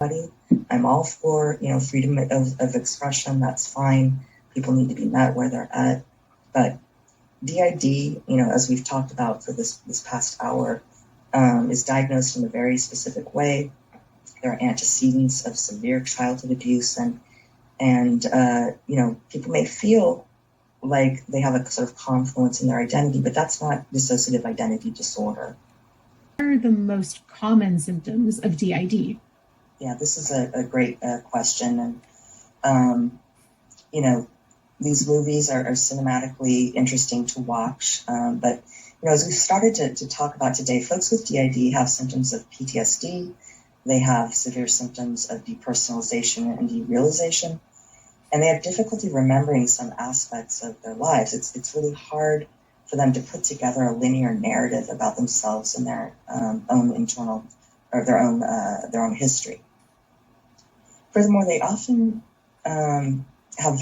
I'm all for, freedom of expression. That's fine. People need to be met where they're at. But D.I.D, as we've talked about for this past hour, is diagnosed in a very specific way. There are antecedents of severe childhood abuse, and people may feel like they have a sort of confluence in their identity, but that's not dissociative identity disorder. What are the most common symptoms of D.I.D? Yeah, this is a great question. And, these movies are cinematically interesting to watch. But, as we started to talk about today, folks with D.I.D have symptoms of PTSD. They have severe symptoms of depersonalization and derealization. And they have difficulty remembering some aspects of their lives. It's really hard for them to put together a linear narrative about themselves and their own internal or their own history. Furthermore, they often have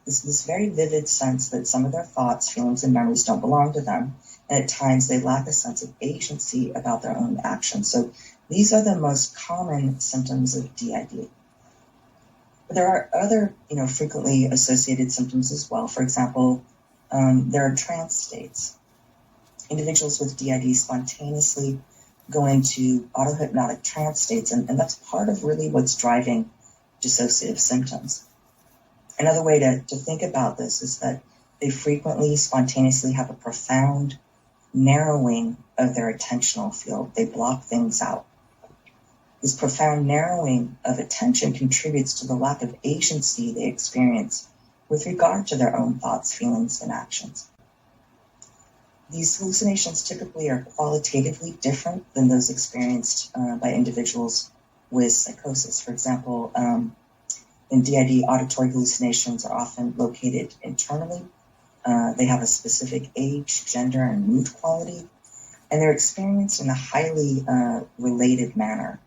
this very vivid sense that some of their thoughts, feelings, and memories don't belong to them, and at times they lack a sense of agency about their own actions. So these are the most common symptoms of D.I.D. But there are other, frequently associated symptoms as well. For example, there are trance states. Individuals with D.I.D spontaneously go into autohypnotic trance states, and that's part of really what's driving dissociative symptoms. Another way to think about this is that they frequently spontaneously have a profound narrowing of their attentional field. They block things out. This profound narrowing of attention contributes to the lack of agency they experience with regard to their own thoughts, feelings, and actions. These hallucinations typically are qualitatively different than those experienced by individuals with psychosis. For example, in D.I.D, auditory hallucinations are often located internally. They have a specific age, gender, and mood quality, and they're experienced in a highly related manner.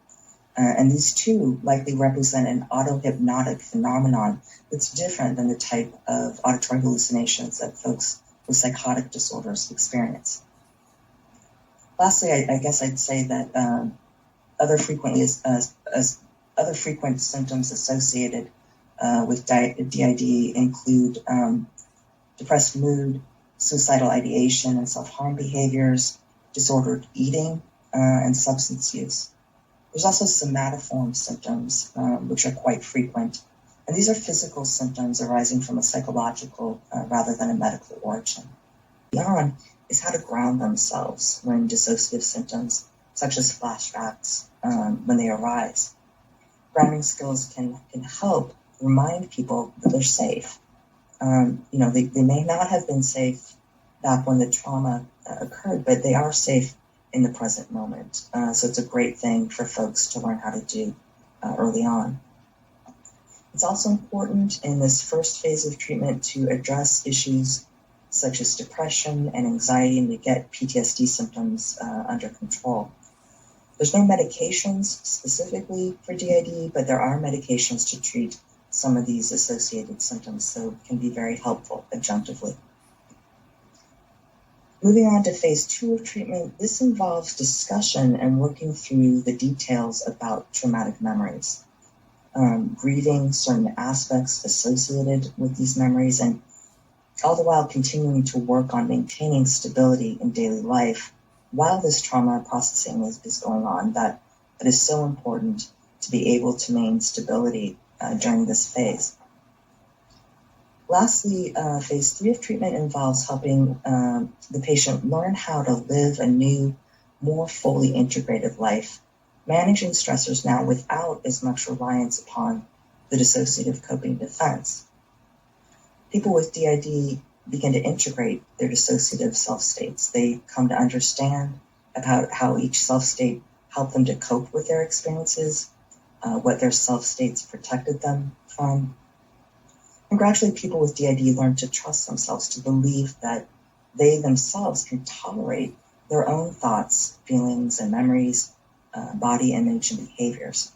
And these two likely represent an autohypnotic phenomenon that's different than the type of auditory hallucinations that folks with psychotic disorders experience. Lastly, I guess I'd say that other frequent symptoms associated with D.I.D include depressed mood, suicidal ideation and self-harm behaviors, disordered eating, and substance use. There's also somatoform symptoms, which are quite frequent. And these are physical symptoms arising from a psychological rather than a medical origin. Beyond is how to ground themselves when dissociative symptoms, such as flashbacks, when they arise. Grounding skills can help remind people that they're safe. They may not have been safe back when the trauma occurred, but they are safe in the present moment. So it's a great thing for folks to learn how to do early on. It's also important in this first phase of treatment to address issues such as depression and anxiety and to get PTSD symptoms under control. There's no medications specifically for D.I.D, but there are medications to treat some of these associated symptoms, so it can be very helpful adjunctively. Moving on to phase 2 of treatment, this involves discussion and working through the details about traumatic memories, grieving certain aspects associated with these memories, and all the while continuing to work on maintaining stability in daily life while this trauma processing is going on. That is so important to be able to maintain stability during this phase. Lastly, phase 3 of treatment involves helping the patient learn how to live a new, more fully integrated life, managing stressors now without as much reliance upon the dissociative coping defense. People with D.I.D begin to integrate their dissociative self-states. They come to understand about how each self-state helped them to cope with their experiences, what their self-states protected them from. And gradually, people with D.I.D learn to trust themselves, to believe that they themselves can tolerate their own thoughts, feelings, and memories, body image, and behaviors.